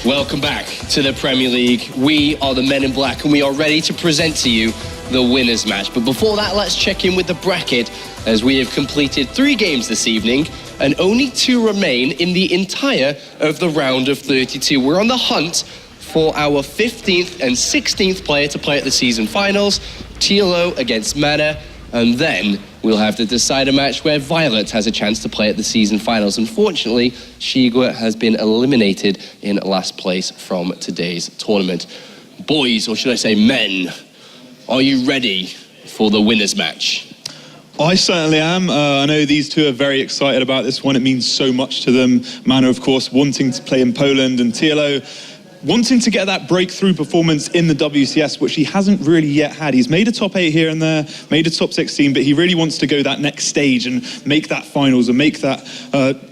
Welcome back to the Premier League. We are the Men in Black and we are ready to present to you the winners match. But before that, let's check in with the bracket as we have completed 3 games this evening and only 2 remain in the entire of the round of 32. We're on the hunt for our 15th and 16th player to play at the season finals, TLO against Mana, and then we'll have the decider match where Violet has a chance to play at the season finals. Unfortunately, Shigua has been eliminated in last place from today's tournament. Boys, or should I say men, are you ready for the winners match? I certainly am. I know these two are very excited about this one. It means so much to them. Mana, of course, wanting to play in Poland, and TLO wanting to get that breakthrough performance in the WCS, which he hasn't really yet had. He's made a top 8 here and there, made a top 16, but he really wants to go that next stage and make that finals and make that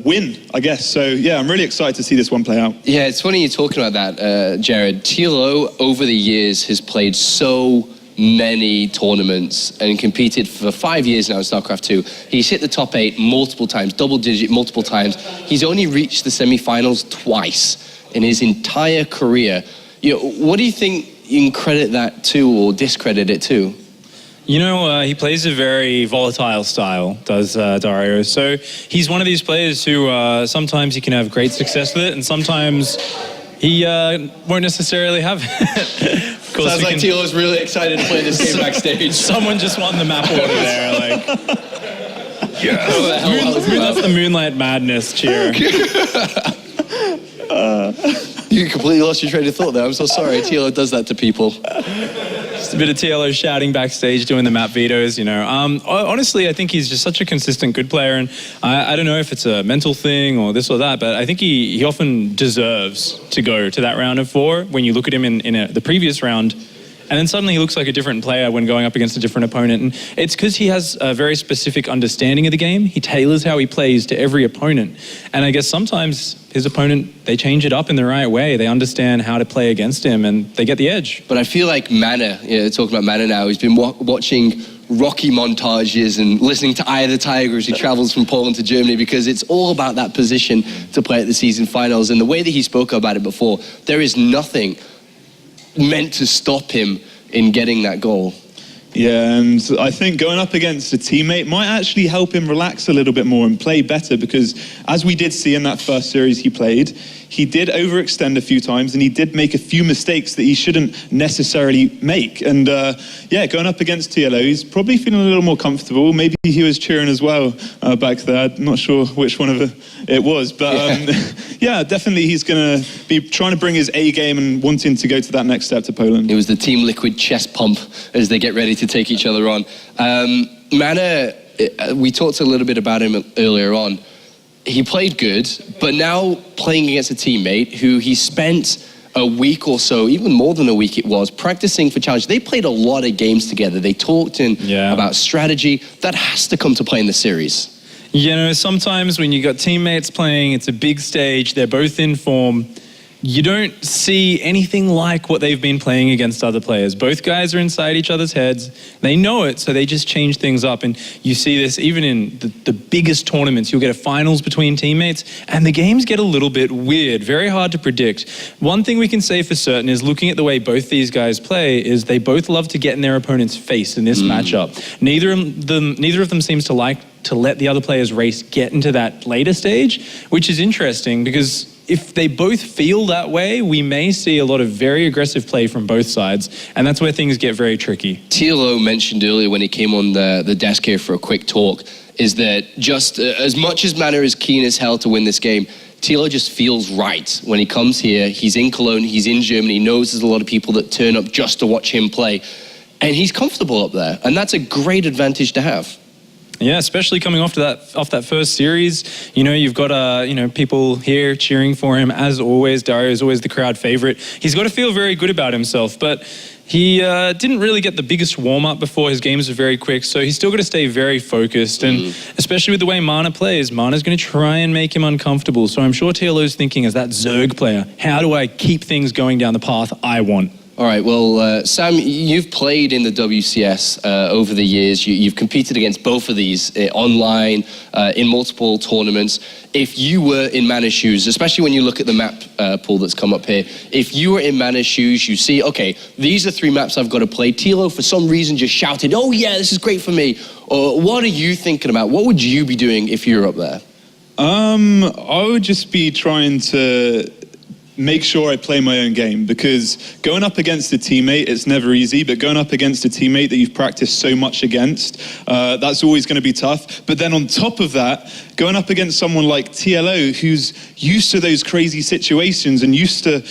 win, I guess. So, yeah, I'm really excited to see this one play out. Yeah, it's funny you're talking about that, Jared. TLO, over the years, has played so many tournaments and competed for 5 years now in StarCraft 2. He's hit the top 8 multiple times, double digit multiple times. He's only reached the semi-finals twice in his entire career. You know, what do you think you can credit that to or discredit it to? You know, he plays a very volatile style, does Dario. So he's one of these players who sometimes he can have great success with it, and sometimes he won't necessarily have it. Sounds like TLO's really excited to play this game backstage. Someone just won the map order there, like. Yeah. That's the Moonlight Madness cheer. You completely lost your train of thought there. I'm so sorry. TLO does that to people. Just a bit of TLO shouting backstage, doing the map vetoes, you know. Honestly, I think he's just such a consistent good player, and I don't know if it's a mental thing or this or that, but I think he often deserves to go to that round of 4 when you look at him in the previous round. And then suddenly he looks like a different player when going up against a different opponent. And it's because he has a very specific understanding of the game. He tailors how he plays to every opponent. And I guess sometimes his opponent, they change it up in the right way. They understand how to play against him and they get the edge. But I feel like Mana, talking about Mana now, he's been watching Rocky montages and listening to Eye of the Tiger as he travels from Poland to Germany, because it's all about that position to play at the season finals. And the way that he spoke about it before, there is nothing meant to stop him in getting that goal. Yeah, and I think going up against a teammate might actually help him relax a little bit more and play better, because as we did see in that first series he played, he did overextend a few times and he did make a few mistakes that he shouldn't necessarily make. And yeah, going up against TLO, he's probably feeling a little more comfortable. Maybe he was cheering as well back there. I'm not sure which one of it was, but yeah, definitely he's going to be trying to bring his A game and wanting to go to that next step to Poland. It was the Team Liquid chest pump as they get ready to take each other on. Mana, we talked a little bit about him earlier on. He played good, but now playing against a teammate who he spent a week or so, even more than a week it was, practicing for challenge. They played a lot of games together. They talked about strategy. That has to come to play in the series. You know, sometimes when you got teammates playing, it's a big stage, they're both in form. You don't see anything like what they've been playing against other players. Both guys are inside each other's heads. They know it, so they just change things up. And you see this even in the biggest tournaments. You'll get a finals between teammates, and the games get a little bit weird, very hard to predict. One thing we can say for certain is, looking at the way both these guys play, is they both love to get in their opponent's face in this matchup. Neither of them seems to like to let the other player's race get into that later stage, which is interesting because if they both feel that way, we may see a lot of very aggressive play from both sides, and that's where things get very tricky. TLO mentioned earlier when he came on the desk here for a quick talk, is that just as much as Mana is keen as hell to win this game, TLO just feels right when he comes here. He's in Cologne, he's in Germany, he knows there's a lot of people that turn up just to watch him play, and he's comfortable up there, and that's a great advantage to have. Yeah, especially coming off that first series. You know, you've got people here cheering for him as always. Dario is always the crowd favorite. He's got to feel very good about himself, but he didn't really get the biggest warm-up before. His games were very quick, so he's still got to stay very focused. And especially with the way Mana plays, Mana's going to try and make him uncomfortable. So I'm sure TLO's thinking, as that Zerg player, how do I keep things going down the path I want? All right, well, Sam, you've played in the WCS over the years. You've competed against both of these online, in multiple tournaments. If you were in Mana's shoes, especially when you look at the map pool that's come up here, if you were in Mana's shoes, you see, okay, these are 3 maps I've got to play. Tilo, for some reason, just shouted, oh yeah, this is great for me. Or what are you thinking about? What would you be doing if you were up there? I would just be trying to make sure I play my own game, because going up against a teammate, it's never easy, but going up against a teammate that you've practiced so much against, that's always going to be tough. But then on top of that, going up against someone like TLO, who's used to those crazy situations and used to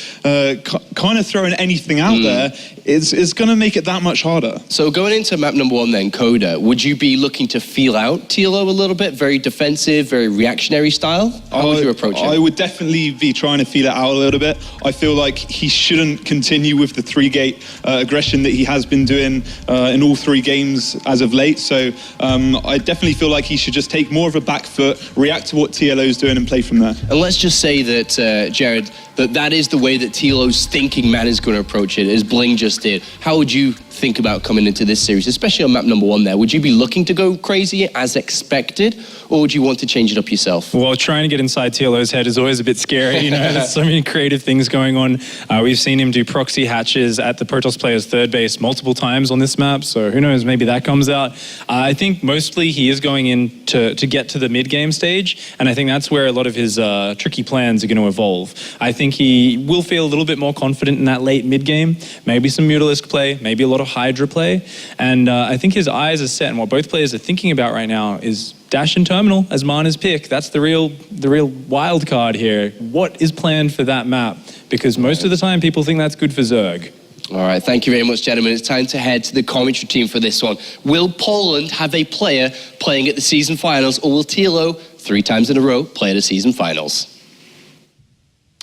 kind of throwing anything out there, it's going to make it that much harder. So going into map number 1 then, Coda, would you be looking to feel out TLO a little bit? Very defensive, very reactionary style? How would you approach it? I would definitely be trying to feel it out a little bit. I feel like he shouldn't continue with the 3-gate aggression that he has been doing in all 3 games as of late. So I definitely feel like he should just take more of a back foot, react to what TLO's doing and play from there. And let's just say that, Jared, that is the way that TLO's thinking man is going to approach it, as Bling just did. How would you think about coming into this series, especially on map number 1 there? Would you be looking to go crazy as expected, or would you want to change it up yourself? Well, trying to get inside TLO's head is always a bit scary, you know, there's so many creative things going on. We've seen him do proxy hatches at the Protoss player's 3rd base multiple times on this map, so who knows, maybe that comes out. I think mostly he is going in to get to the mid-game stage, and I think that's where a lot of his tricky plans are going to evolve. I think he will feel a little bit more confident in that late mid-game, maybe some Mutalisk play, maybe a lot of Hydra play, and I think his eyes are set, and what both players are thinking about right now is Dash and Terminal as Mana's pick. That's the real wild card here. What is planned for that map? Because most of the time people think that's good for Zerg. All right, thank you very much, gentlemen. It's time to head to the commentary team for this one. Will Poland have a player playing at the season finals, or will TLO 3 times in a row play at the season finals?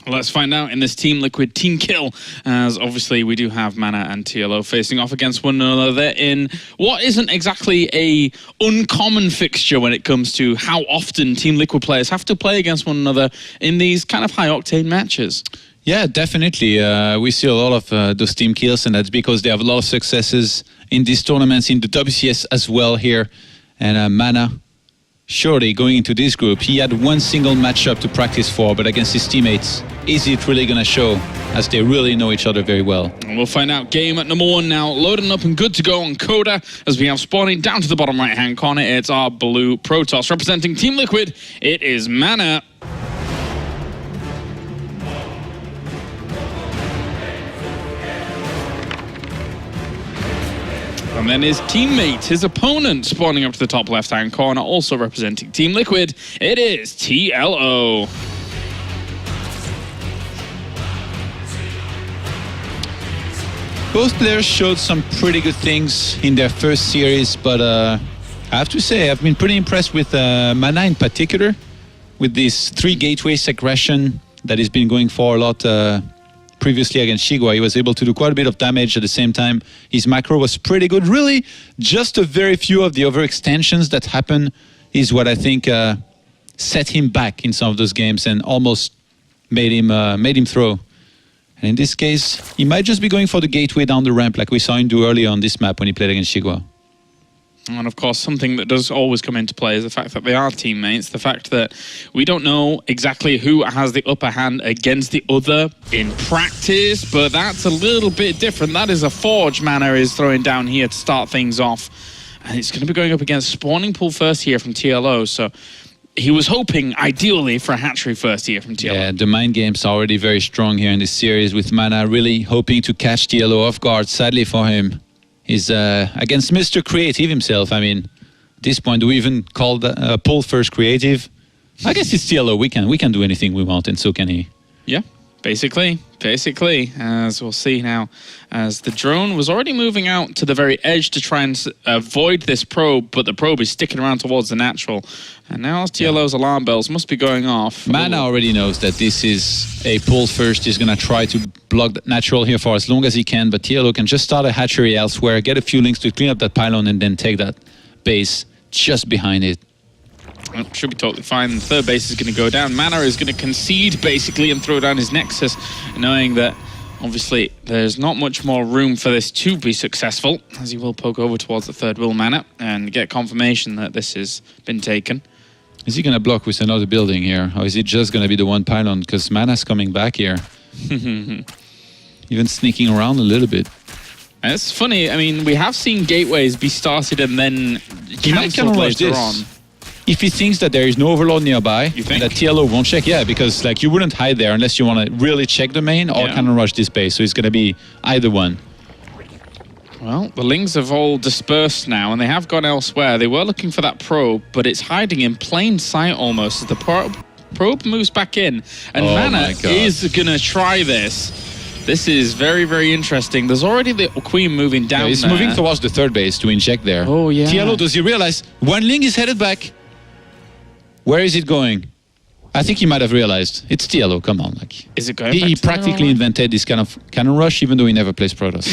Let's find out in this Team Liquid Team Kill, as obviously we do have Mana and TLO facing off against one another in what isn't exactly a uncommon fixture when it comes to how often Team Liquid players have to play against one another in these kind of high-octane matches. Yeah, definitely. We see a lot of those team kills, and that's because they have a lot of successes in these tournaments, in the WCS as well here. And Mana, surely going into this group, he had one single matchup to practice for, but against his teammates, is it really going to show, as they really know each other very well? And we'll find out. Game at number 1 now, loading up and good to go on Coda, as we have spawning down to the bottom right-hand corner. It's our blue Protoss. Representing Team Liquid, it is Mana. And then his teammate, his opponent, spawning up to the top left-hand corner, also representing Team Liquid, it is TLO. Both players showed some pretty good things in their first series, but I have to say I've been pretty impressed with Mana in particular, with this 3 gateways aggression that he's been going for a lot previously against Shigua. He was able to do quite a bit of damage at the same time. His macro was pretty good. Really, just a very few of the overextensions that happen is what I think set him back in some of those games and almost made him throw. And in this case, he might just be going for the gateway down the ramp like we saw him do earlier on this map when he played against Shigua. And of course, something that does always come into play is the fact that they are teammates, the fact that we don't know exactly who has the upper hand against the other in practice, but that's a little bit different. That is a Forge Mana is throwing down here to start things off. And it's going to be going up against Spawning Pool first here from TLO, so he was hoping, ideally, for a hatchery first here from TLO. Yeah, the mind games are already very strong here in this series, with Mana really hoping to catch TLO off guard. Sadly for him, he's against Mr. Creative himself. I mean, at this point, do we even call the Pool first creative? I guess it's TLO. We can do anything we want, and so can he. Yeah, basically, as we'll see now, as the drone was already moving out to the very edge to try and avoid this probe, but the probe is sticking around towards the natural. And now as TLO's alarm bells must be going off. Mana already knows that this is a pull first. He's going to try to block that natural here for as long as he can, but TLO can just start a hatchery elsewhere, get a few links to clean up that pylon, and then take that base just behind it. Should be totally fine. The third base is going to go down. Mana is going to concede, basically, and throw down his Nexus, knowing that Obviously, there's not much more room for this to be successful, as he will poke over towards the third wheel mana and get confirmation that this has been taken. Is he going to block with another building here? Or is it just going to be the one pylon? Because mana's coming back here. Even sneaking around a little bit. And it's funny, I mean, we have seen gateways be started and then He might cancelled rush later this. on. If he thinks that there is no overload nearby, You think? that TLO won't check, yeah, because like you wouldn't hide there unless you want to really check the main or Yeah. kind of rush this base. So it's going to be either one. Well, the Lings have all dispersed now, and they have gone elsewhere. They were looking for that probe, but it's hiding in plain sight almost as the probe moves back in. And Oh Mana my God. is going to try this. This is very, very interesting. There's already the Queen moving down He's there. moving towards the third base to inject there. Oh, yeah. TLO, does he realize one Ling is headed back? Where is it going? I think he might have realized. It's TLO, come on. Like, Is it going he back to practically invented this kind of cannon rush, even though he never plays Protoss.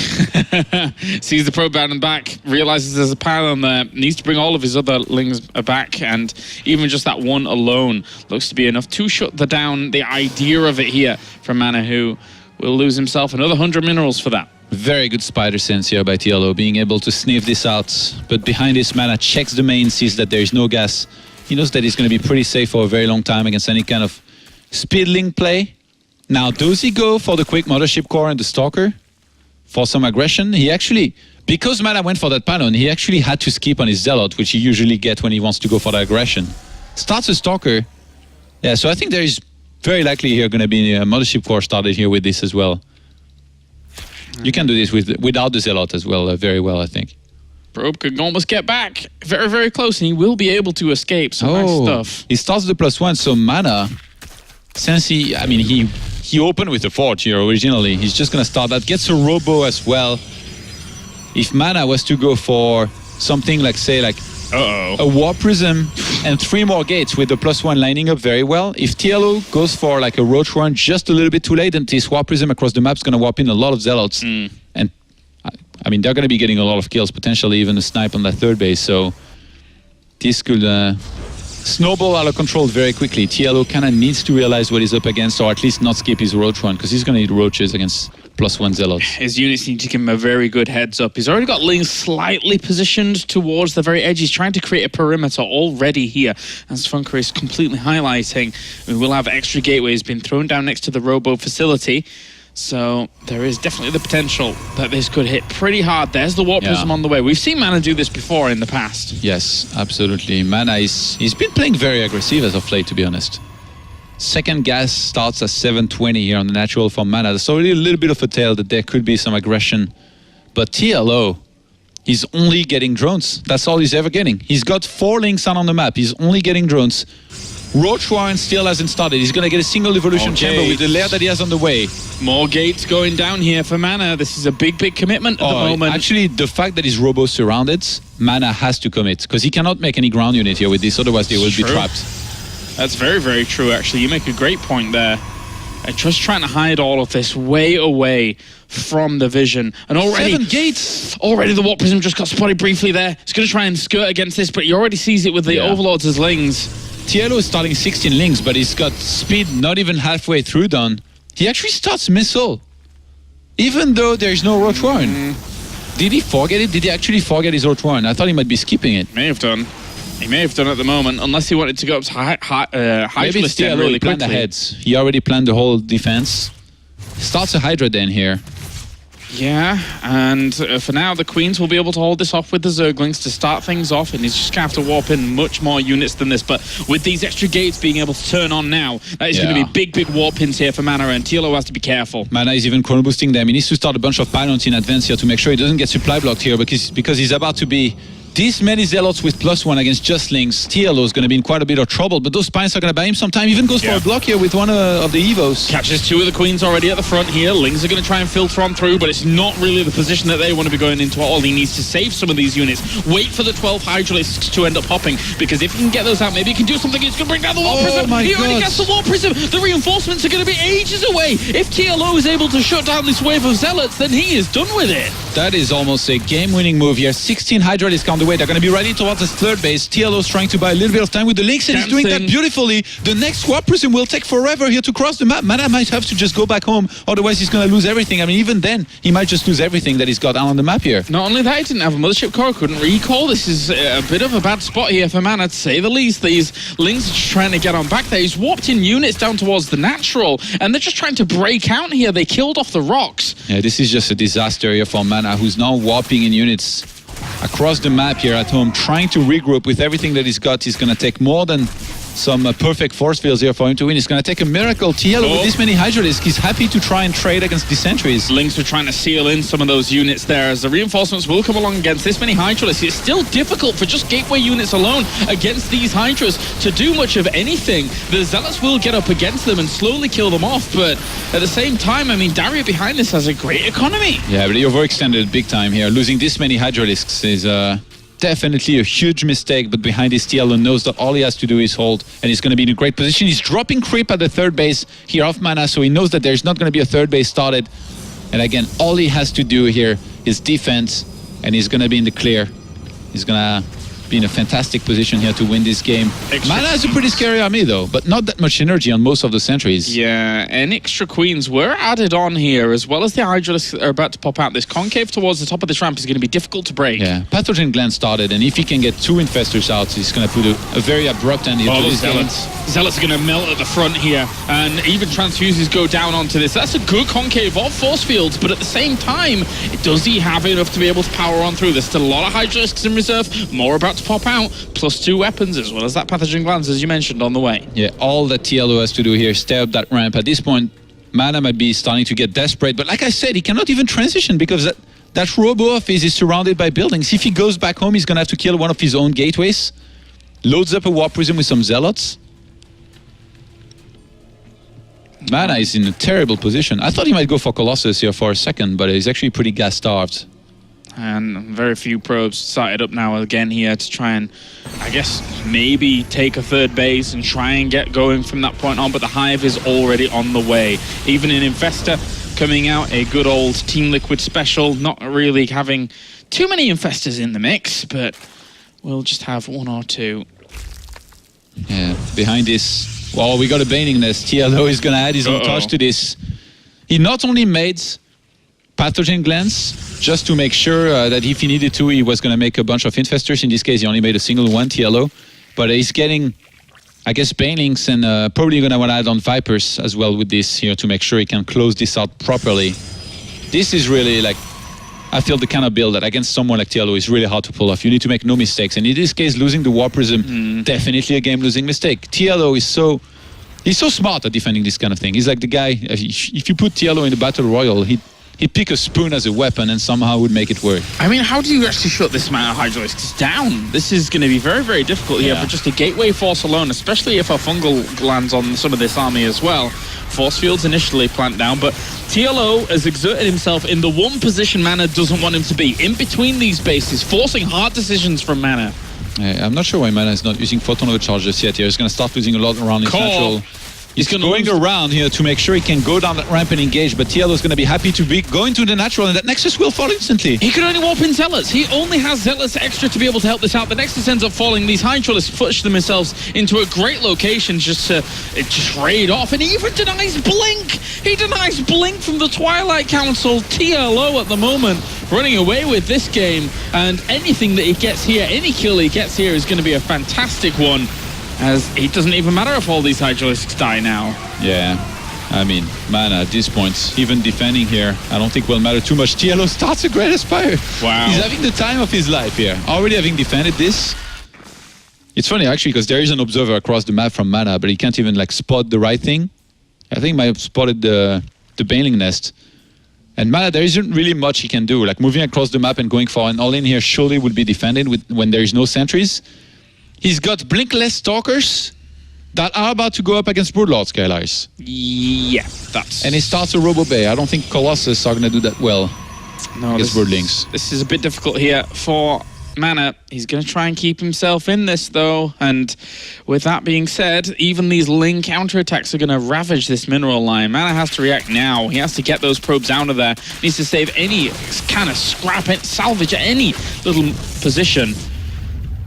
Sees the probe down and back, realizes there's a pylon there, needs to bring all of his other Lings back, and even just that one alone looks to be enough to shut down the idea of it here from Mana, who will lose himself another 100 minerals for that. Very good spider sense here by TLO, being able to sniff this out. But behind this, Mana checks the main, sees that there is no gas. He knows that he's going to be pretty safe for a very long time against any kind of speedling play. Now, does he go for the quick Mothership Core and the Stalker for some aggression? He actually, because Mana went for that pylon, he actually had to skip on his Zealot, which he usually gets when he wants to go for the aggression. Starts a Stalker. Yeah, so I think there is very likely here going to be a Mothership Core started here with this as well. You can do this without the Zealot as well, very well, I think. Probe could almost get back very, very close, and he will be able to escape. So nice stuff. He starts the +1, so Mana, since he opened with the Forge here originally, he's just going to start that. Gets a Robo as well. If Mana was to go for something like, say, like a War Prism and 3 more gates with the +1 lining up very well, if TLO goes for like a Roach Run just a little bit too late, then this War Prism across the map is going to warp in a lot of Zealots. And I mean, they're going to be getting a lot of kills, potentially even a snipe on that third base. So this could snowball out of control very quickly. TLO kind of needs to realize what he's up against, or at least not skip his Roach Run, because he's going to need Roaches against +1 Zealots. His units need to give him a very good heads up. He's already got Lings slightly positioned towards the very edge. He's trying to create a perimeter already here, as Funker is completely highlighting. We will have extra gateways being thrown down next to the Robo facility. So there is definitely the potential that this could hit pretty hard. There's the Warp Prism on the way. We've seen Mana do this before in the past. Yes, absolutely. Mana he's been playing very aggressive as of late, to be honest. Second gas starts at 720 here on the natural for Mana. There's already a little bit of a tale that there could be some aggression. But TLO, he's only getting drones. That's all he's ever getting. He's got 4 Lings on the map. He's only getting drones. Roach Warren still hasn't started. He's going to get a single evolution chamber with the lair that he has on the way. More gates going down here for Mana. This is a big, big commitment at the moment. Actually, the fact that his Robo surrounded, Mana has to commit, because he cannot make any ground unit here with this, otherwise they will be trapped. That's very, very true, actually. You make a great point there. Just trying to hide all of this way away from the vision. And already 7 gates! Already the Warp Prism just got spotted briefly there. He's going to try and skirt against this, but he already sees it with the Overlords as Lings. TLO is starting 16 Lings, but he's got speed not even halfway through done. He actually starts Missile, even though there's no Roach Warren. Did he forget it? Did he actually forget his Roach Warren? I thought he might be skipping it. May have done. He may have done at the moment, unless he wanted to go up to Maybe it's TLO, really he planned quickly. ahead. He already planned the whole defense. Starts a Hydra Den here. Yeah, and for now, the Queens will be able to hold this off with the Zerglings to start things off, and he's just going to have to warp in much more units than this. But with these extra gates being able to turn on now, that is going to be big, big warp pins here for Mana, and TLO has to be careful. Mana is even chrono boosting them. He needs to start a bunch of pylons in advance here to make sure he doesn't get supply blocked here, because he's about to be this many Zealots with +1 against just Lings. TLO is going to be in quite a bit of trouble, but those Spines are going to buy him some time. Even goes for a block here with one of the Evos. Catches 2 of the Queens already at the front here. Lings are going to try and filter on through, but it's not really the position that they want to be going into at all. He needs to save some of these units. Wait for the 12 Hydralisks to end up popping, because if he can get those out, maybe he can do something. He's going to bring down the War Prism. He already gets the War Prism. The reinforcements are going to be ages away. If TLO is able to shut down this wave of Zealots, then he is done with it. That is almost a game-winning move here. 16 Hydralisks on the way. They're going to be ready towards his third base. TLO's trying to buy a little bit of time with the links, and he's doing that beautifully. The next swap prism will take forever here to cross the map. Mana might have to just go back home, otherwise he's going to lose everything. I mean, even then, he might just lose everything that he's got out on the map here. Not only that, he didn't have a Mothership Core, couldn't recall. This is a bit of a bad spot here for Mana, to say the least. These links are just trying to get on back there. He's warped in units down towards the natural, and they're just trying to break out here. They killed off the rocks. Yeah, this is just a disaster here for Mana, who's now warping in units across the map here at home, trying to regroup with everything that he's got. He's going to take more than some perfect force fields here for him to win. It's going to take a miracle. TL with this many Hydralisks, he's happy to try and trade against the sentries. Lynx are trying to seal in some of those units there as the reinforcements will come along against this many Hydralisks. It's still difficult for just gateway units alone against these Hydras to do much of anything. The Zealots will get up against them and slowly kill them off, but at the same time, I mean, Daria behind this has a great economy. Yeah, but he overextended big time here. Losing this many Hydralisks is definitely a huge mistake, but behind his TLO knows that all he has to do is hold, and he's going to be in a great position. He's dropping creep at the third base here off Mana, so he knows that there's not going to be a third base started. And again, all he has to do here is defense, and he's going to be in the clear. He's going to be in a fantastic position here to win this game. Mana has a pretty scary army though, but not that much energy on most of the sentries. Yeah, and extra queens were added on here, as well as the Hydralisks are about to pop out. This concave towards the top of this ramp is going to be difficult to break. Yeah, Pathogen Glen started, and if he can get 2 infestors out, he's going to put a very abrupt end into this game. Zealots are going to melt at the front here, and even transfuses go down onto this. That's a good concave of force fields, but at the same time, does he have enough to be able to power on through? There's still a lot of Hydralisks in reserve, more about to pop out, plus 2 weapons, as well as that Pathogen Glance, as you mentioned, on the way. Yeah, all that TLO has to do here is stay up that ramp. At this point, Mana might be starting to get desperate, but like I said, he cannot even transition because that robo office is surrounded by buildings. If he goes back home, he's going to have to kill one of his own gateways, loads up a warp prism with some Zealots. Mana is in a terrible position. I thought he might go for Colossus here for a second, but he's actually pretty gas-starved. And very few probes started up now again here to try and, I guess, maybe take a third base and try and get going from that point on, but the Hive is already on the way. Even an Infestor coming out, a good old Team Liquid special, not really having too many Infestors in the mix, but we'll just have 1 or 2. Yeah, behind this, well, we got a Baning Nest. TLO is going to add his own touch to this. He not only made Pathogen Glance, just to make sure that if he needed to, he was going to make a bunch of Infestors. In this case, he only made a single one, TLO. But he's getting, I guess, Banelings, and probably going to want to add on Vipers as well with this here to make sure he can close this out properly. This is really, like, I feel the kind of build that against someone like TLO is really hard to pull off. You need to make no mistakes. And in this case, losing the Warp Prism, definitely a game-losing mistake. TLO is he's so smart at defending this kind of thing. He's like the guy, if you put TLO in the Battle Royal, he'd pick a spoon as a weapon and somehow would make it work. I mean, how do you actually shut this amount of Hydralisks down? This is going to be very, very difficult here for just a gateway force alone, especially if a fungal lands on some of this army as well. Force fields initially plant down, but TLO has exerted himself in the one position Mana doesn't want him to be, in between these bases, forcing hard decisions from Mana. I'm not sure why Mana is not using Photon Overcharges yet here. He's going to start losing a lot around his natural. He's going around here to make sure he can go down that ramp and engage, but TLO is going to be happy to be going to the natural, and that Nexus will fall instantly. He can only warp in Zealots. He only has Zealots extra to be able to help this out. The Nexus ends up falling. These Hydralisks push themselves into a great location just to raid off, and he even denies Blink. He denies Blink from the Twilight Council. TLO at the moment running away with this game, and anything that he gets here, any kill he gets here is going to be a fantastic one, as it doesn't even matter if all these Hydralisks die now. Yeah, I mean, Mana at this point, even defending here, I don't think will matter too much. TLO starts a Great Aspire. Wow. He's having the time of his life here. Already having defended this. It's funny actually, because there is an observer across the map from Mana, but he can't even like spot the right thing. I think he might have spotted the Baneling Nest. And Mana, there isn't really much he can do. Like moving across the map and going for an all-in here surely would be defended when there is no sentries. He's got Blinkless Stalkers that are about to go up against Broodlord Skylars. Yeah, that's... And he starts a Robo Bay. I don't think Colossus are going to do that well against Broodlings. This is a bit difficult here for Mana, he's going to try and keep himself in this, though. And with that being said, even these Ling counterattacks are going to ravage this mineral line. Mana has to react now. He has to get those probes out of there. Needs to save any kind of scrap, salvage any little position.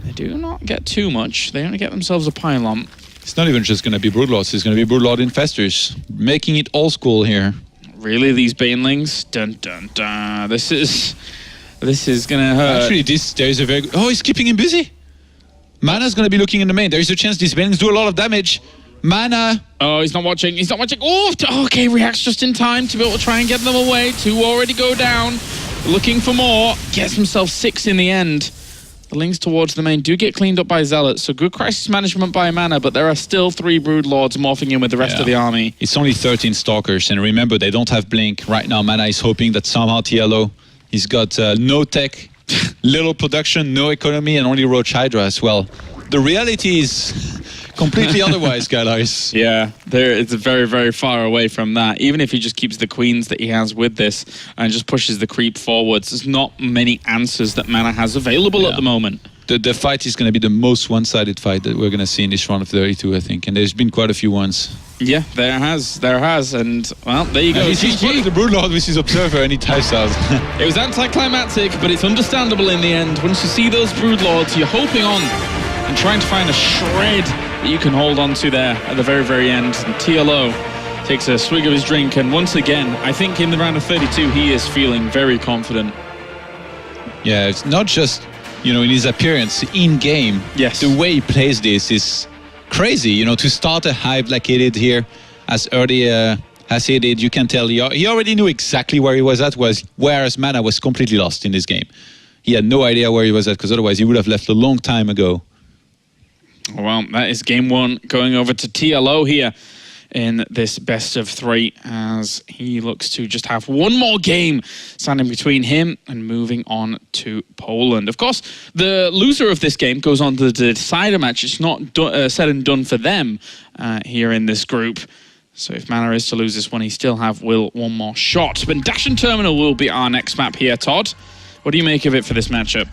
They do not get too much. They only get themselves a pylon. It's not even just going to be Broodlords. It's going to be Broodlord Infestors, making it old school here. Really, these Banelings? Dun, dun, dun. This is gonna hurt. Actually, there is a very good... Oh, he's keeping him busy. Mana's gonna be looking in the main. There is a chance these Banelings do a lot of damage. Mana... Oh, he's not watching. He's not watching. Oh, okay, reacts just in time to be able to try and get them away. 2 already go down. Looking for more. Gets himself 6 in the end. The links towards the main do get cleaned up by Zealots, so good crisis management by Mana, but there are still 3 Broodlords morphing in with the rest of the army. It's only 13 Stalkers, and remember, they don't have Blink. Right now, Mana is hoping that somehow TLO... He's got no tech, little production, no economy, and only Roach Hydra as well. The reality is completely otherwise, guys. Yeah, it's very, very far away from that. Even if he just keeps the queens that he has with this and just pushes the creep forwards, there's not many answers that Mana has available at the moment. The fight is going to be the most one-sided fight that we're going to see in this round of 32, I think. And there's been quite a few ones. Yeah, there has. And, well, there you go. He's spotted the Broodlord with his Observer and he types out. It was anticlimactic, but it's understandable in the end. Once you see those Broodlords, you're hoping on and trying to find a shred that you can hold on to there at the very, very end. And TLO takes a swig of his drink. And once again, I think in the round of 32, he is feeling very confident. Yeah, it's not just... You know, in his appearance in-game, the way he plays this is crazy. You know, to start a hype like he did here, as early as he did, you can tell he already knew exactly where he was at, whereas Mana was completely lost in this game. He had no idea where he was at, because otherwise he would have left a long time ago. Well, that is game 1 going over to TLO here in this best of 3, as he looks to just have one more game standing between him and moving on to Poland. Of course, the loser of this game goes on to the decider match. It's not said and done for them here in this group. So if Mana is to lose this one, he still have one more shot. But Dash and Terminal will be our next map here, Todd. What do you make of it for this matchup?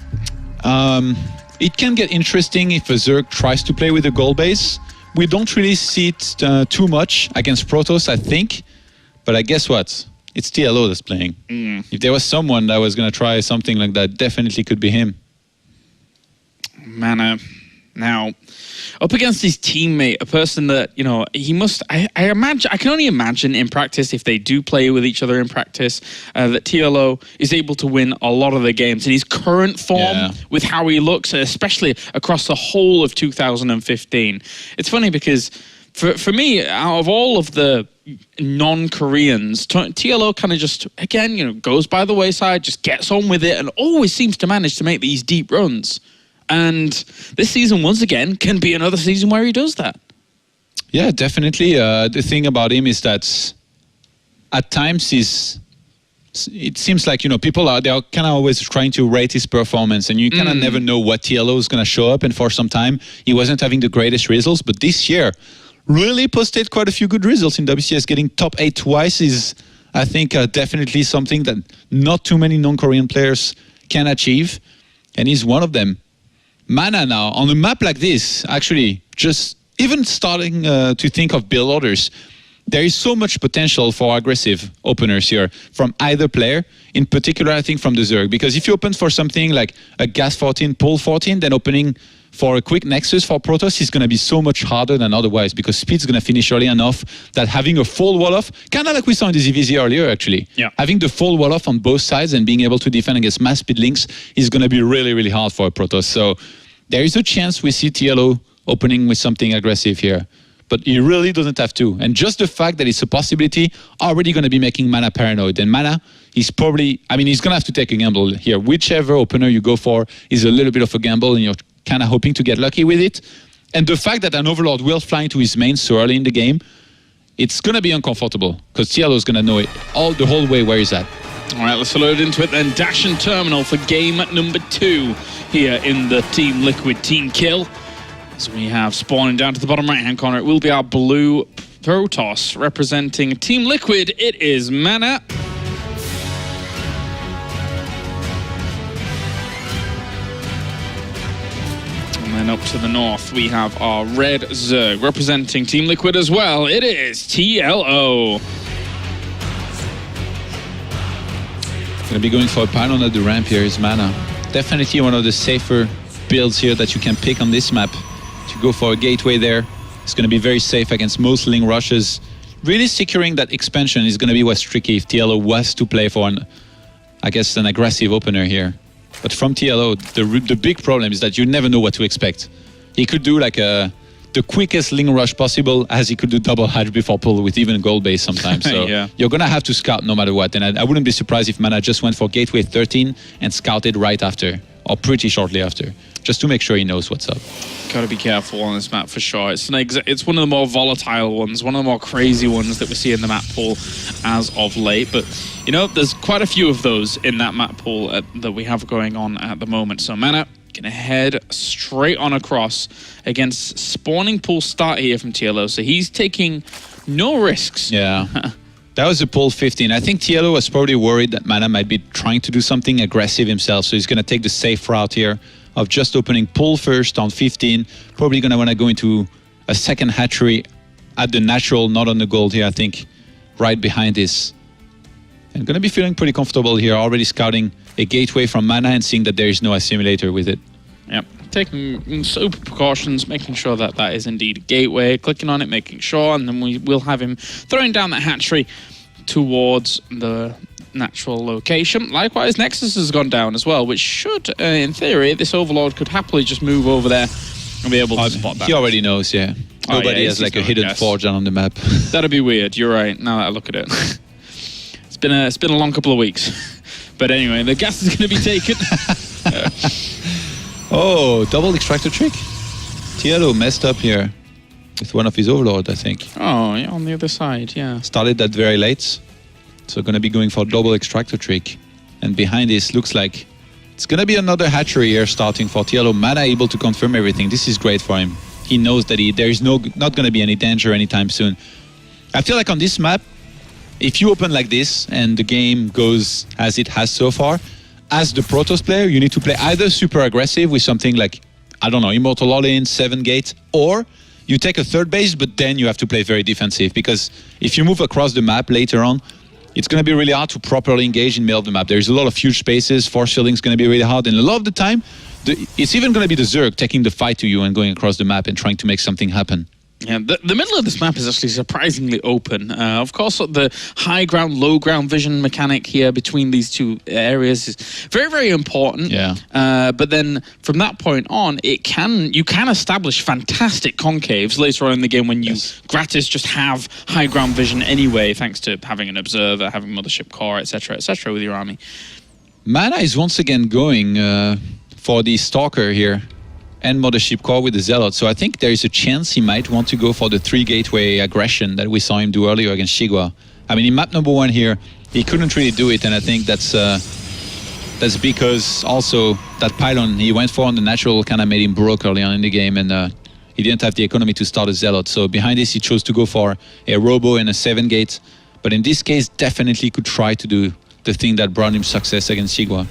It can get interesting if a Zerg tries to play with a goal base. We don't really see it too much against Protoss, I think. But I guess what? It's TLO that's playing. If there was someone that was going to try something like that, definitely could be him. Mana. Now, up against his teammate, a person that, you know, he must... I can only imagine in practice, if they do play with each other in practice, that TLO is able to win a lot of the games. In his current form, with how he looks, especially across the whole of 2015. It's funny because, for me, out of all of the non-Koreans, TLO kind of just, again, you know, goes by the wayside, just gets on with it, and always seems to manage to make these deep runs. And this season, once again, can be another season where he does that. Yeah, definitely. The thing about him is that at times it seems like, you know, they are kind of always trying to rate his performance, and you kind of never know what TLO is going to show up. And for some time, he wasn't having the greatest results. But this year, really posted quite a few good results in WCS. Getting top 8 twice is, I think, definitely something that not too many non-Korean players can achieve. And he's one of them. Mana now, on a map like this, actually, just even starting to think of build orders, there is so much potential for aggressive openers here from either player, in particular, I think, from the Zerg. Because if you open for something like a Gas 14, Pull 14, then opening for a quick Nexus for Protoss is going to be so much harder than otherwise, because speed's going to finish early enough that having a full wall-off, kind of like we saw in the ZVZ earlier, actually. Yeah. Having the full wall-off on both sides and being able to defend against mass speed links is going to be really, really hard for a Protoss. So there is a chance we see TLO opening with something aggressive here. But he really doesn't have to. And just the fact that it's a possibility already going to be making Mana paranoid. And Mana is probably, I mean, he's going to have to take a gamble here. Whichever opener you go for is a little bit of a gamble, and you're kind of hoping to get lucky with it. And the fact that an Overlord will fly into his main so early in the game, it's going to be uncomfortable, because TLO is going to know it the whole way where he's at. All right, let's load into it then. Dash and Terminal for game number 2 here in the Team Liquid Team Kill. So we have spawning down to the bottom right-hand corner. It will be our blue Protoss representing Team Liquid. It is Mana. up to the north, we have our red Zerg. Representing Team Liquid as well, it is TLO. Gonna be going for a pylon at the ramp here is Mana. Definitely one of the safer builds here that you can pick on this map. To go for a gateway there, it's gonna be very safe against most Ling rushes. Really securing that expansion is gonna be what's tricky if TLO was to play for an aggressive opener here. But from TLO, the big problem is that you never know what to expect. He could do like the quickest Ling rush possible, as he could do double hatch before pull with even gold base sometimes. So yeah. You're gonna have to scout no matter what. And I wouldn't be surprised if Mana just went for gateway 13 and scouted right after, or pretty shortly after, just to make sure he knows what's up. Gotta be careful on this map for sure. It's one of the more volatile ones, one of the more crazy ones that we see in the map pool as of late. But you know, there's quite a few of those in that map pool that we have going on at the moment. So Mana gonna head straight on across against spawning pool start here from TLO. So he's taking no risks. Yeah. That was a pull 15. I think TLO was probably worried that Mana might be trying to do something aggressive himself. So he's gonna take the safe route here of just opening pull first on 15. Probably gonna wanna go into a second hatchery at the natural, not on the gold here, I think, right behind this. And gonna be feeling pretty comfortable here, already scouting a gateway from Mana and seeing that there is no assimilator with it. Yep, taking super precautions, making sure that that is indeed a gateway, clicking on it, making sure, and then we'll have him throwing down that hatchery towards the natural location. Likewise, Nexus has gone down as well, which should, in theory, this Overlord could happily just move over there and be able to spot that. He already knows, yeah. Nobody has like a hidden forge on the map. That'd be weird, you're right, now that I look at it. It's been a long couple of weeks. But anyway, the gas is going to be taken. Oh, double extractor trick? TLO messed up here with one of his Overlord, I think. Oh, yeah, on the other side, yeah. Started that very late. So going to be going for double extractor trick. And behind this looks like it's going to be another hatchery here starting for TLO. Mana able to confirm everything. This is great for him. He knows that there is not going to be any danger anytime soon. I feel like on this map, if you open like this and the game goes as it has so far, as the Protoss player, you need to play either super aggressive with something like, I don't know, Immortal All-In, 7 gate, or you take a third base, but then you have to play very defensive, because if you move across the map later on, it's going to be really hard to properly engage in the middle of the map. There's a lot of huge spaces, force fielding is going to be really hard, and a lot of the time, it's even going to be the Zerg taking the fight to you and going across the map and trying to make something happen. Yeah, the middle of this map is actually surprisingly open. Of course, the high ground, low ground vision mechanic here between these two areas is very, very important. Yeah. But then from that point on, you can establish fantastic concaves later on in the game when you gratis just have high ground vision anyway, thanks to having an observer, having mothership core, etc., with your army. Mana is once again going for the Stalker here and Mothership Core with the Zealot. So I think there is a chance he might want to go for the 3 gateway aggression that we saw him do earlier against Shigua. I mean, in map number 1 here, he couldn't really do it, and I think that's because also that pylon he went for on the natural kind of made him broke early on in the game, and he didn't have the economy to start a Zealot. So behind this, he chose to go for a Robo and a 7 gate. But in this case, definitely could try to do the thing that brought him success against Shigua.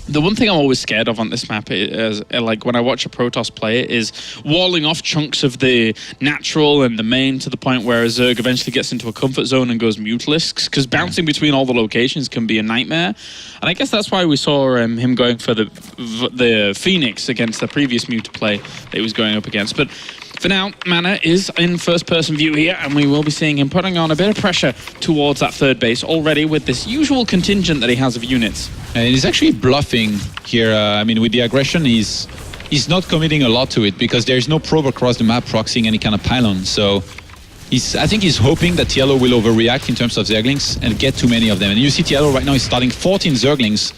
The one thing I'm always scared of on this map is, like, when I watch a Protoss play it, is walling off chunks of the natural and the main to the point where a Zerg eventually gets into a comfort zone and goes mutalisks, because bouncing between all the locations can be a nightmare. And I guess that's why we saw him going for the Phoenix against the previous mute play that he was going up against. But for now, Mana is in first-person view here, and we will be seeing him putting on a bit of pressure towards that third base already with this usual contingent that he has of units. And he's actually bluffing here. I mean, with the aggression, he's not committing a lot to it because there's no probe across the map proxying any kind of pylon. So I think he's hoping that TLO will overreact in terms of Zerglings and get too many of them. And you see TLO right now is starting 14 Zerglings.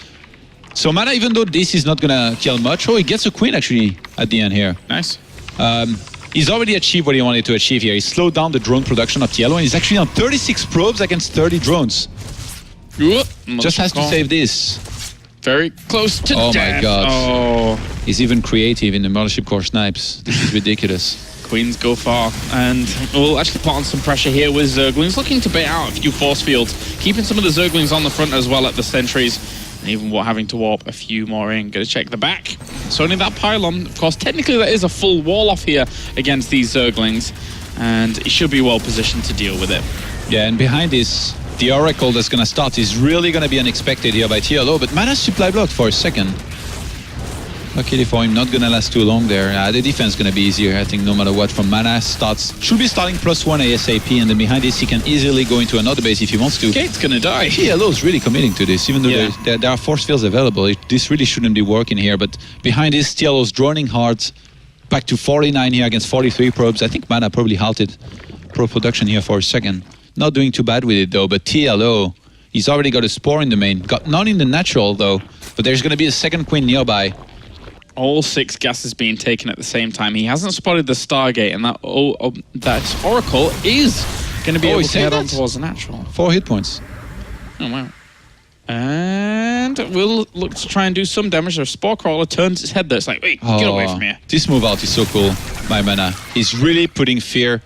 So Mana, even though this is not going to kill much, he gets a Queen actually at the end here. Nice. He's already achieved what he wanted to achieve here. He slowed down the drone production of TLO, and he's actually on 36 probes against 30 drones. Just has to save this. Very close to death. Oh my god. Oh. He's even creative in the Mothership Core snipes. This is ridiculous. Queens go far, and we'll actually put on some pressure here with Zerglings, looking to bait out a few force fields, keeping some of the Zerglings on the front as well at the sentries. And even having to warp a few more in. Gonna check the back. It's only that pylon. Of course, technically that is a full wall off here against these Zerglings. And he should be well positioned to deal with it. Yeah, and behind this, the Oracle that's going to start is really going to be unexpected here by TLO, but Mana supply blocked for a second. Luckily for him, not going to last too long there. The defense going to be easier, I think, no matter what. From Mana should be starting +1 ASAP, and then behind this, he can easily go into another base if he wants to. Gate's going to die. TLO is really committing to this, even though there are force fields available. This really shouldn't be working here, but behind this, TLO's droning hard. Back to 49 here against 43 probes. I think Mana probably halted probe production here for a second. Not doing too bad with it though, but TLO, he's already got a Spore in the main. Got none in the natural though, but there's going to be a second Queen nearby. All 6 gases being taken at the same time. He hasn't spotted the Stargate, and that Oracle is going to be able to head on towards the natural. 4 hit points. Oh wow. And we'll look to try and do some damage. The Spore Crawler turns its head there. It's like, wait, get away from here. This move out is so cool by Mana. He's really putting fear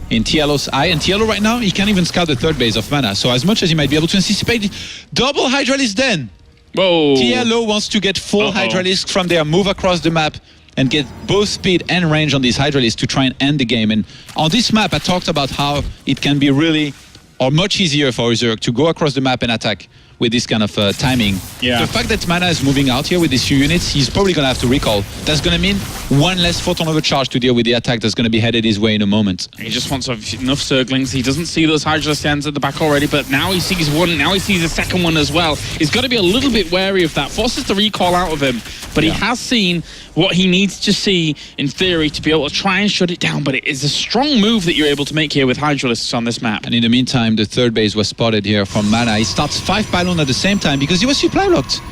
in TLO's eye. And TLO right now, he can't even scout the third base of Mana. So as much as he might be able to anticipate, double Hydralisk then. Whoa. TLO wants to get full Hydralisk from there, move across the map, and get both speed and range on these Hydralisks to try and end the game. And on this map, I talked about how it can be really, or much easier for Zerg to go across the map and attack with this kind of timing. Yeah. The fact that Mana is moving out here with these few units, he's probably going to have to recall. That's going to mean one less photon overcharge to deal with the attack that's going to be headed his way in a moment. He just wants enough Zerglings. He doesn't see those Hydralisk stands at the back already, but now he sees one, now he sees a second one as well. He's got to be a little bit wary of that. Forces the recall out of him, but he has seen what he needs to see, in theory, to be able to try and shut it down, but it is a strong move that you're able to make here with Hydralisks on this map. And in the meantime, the third base was spotted here from Mana. He starts 5 pylon at the same time because he was supply locked.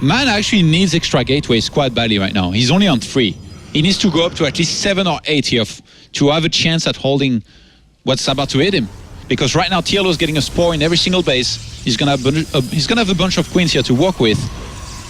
Mana actually needs extra gateways quite badly right now. He's only on 3. He needs to go up to at least 7 or 8 here to have a chance at holding what's about to hit him. Because right now, TLO is getting a Spore in every single base. He's gonna have a bunch of Queens here to work with.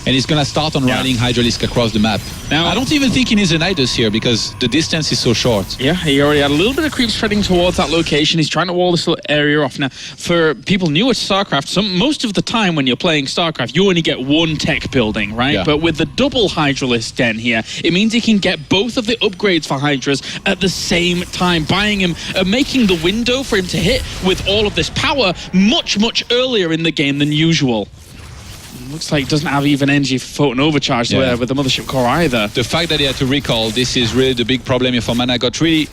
And he's going to start on riding Hydralisk across the map. Now, I don't even think he needs a Nidus here because the distance is so short. Yeah, he already had a little bit of creeps treading towards that location. He's trying to wall this little area off. Now, for people new at StarCraft, most of the time when you're playing StarCraft, you only get one tech building, right? Yeah. But with the double Hydralisk den here, it means he can get both of the upgrades for Hydras at the same time, buying him, making the window for him to hit with all of this power much, much earlier in the game than usual. Looks like it doesn't have even energy for photon overcharge there with the Mothership Core either. The fact that he had to recall, this is really the big problem here for Mana. Got really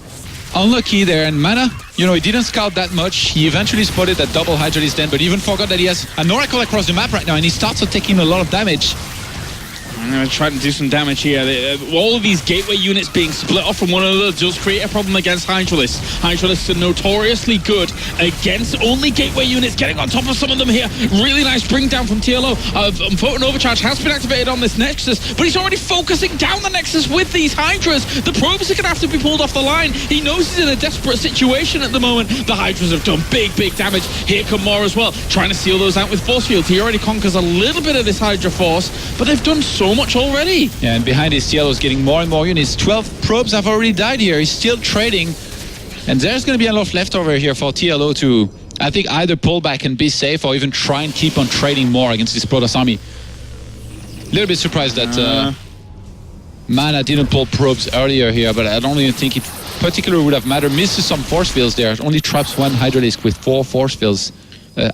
unlucky there, and Mana, you know, he didn't scout that much. He eventually spotted that double Hydralisk den, but even forgot that he has an Oracle across the map right now, and he starts taking a lot of damage. I'm going to try to do some damage here. All of these gateway units being split off from one another does create a problem against Hydralisks. Hydralisks are notoriously good against only gateway units, getting on top of some of them here. Really nice bring down from TLO. Photon Overcharge has been activated on this Nexus, but he's already focusing down the Nexus with these Hydras. The probes are going to have to be pulled off the line. He knows he's in a desperate situation at the moment. The Hydras have done big, big damage. Here come more as well, trying to seal those out with force fields. He already conquers a little bit of this Hydra force, but they've done so much already. Yeah, and behind his TLO is getting more and more units. 12 probes have already died here. He's still trading. And there's going to be a lot left over here for TLO to, I think, either pull back and be safe or even try and keep on trading more against this Protoss army. A little bit surprised that Mana didn't pull probes earlier here, but I don't even think it particularly would have mattered. Misses some force fields there. Only traps 1 Hydralisk with 4 force fields.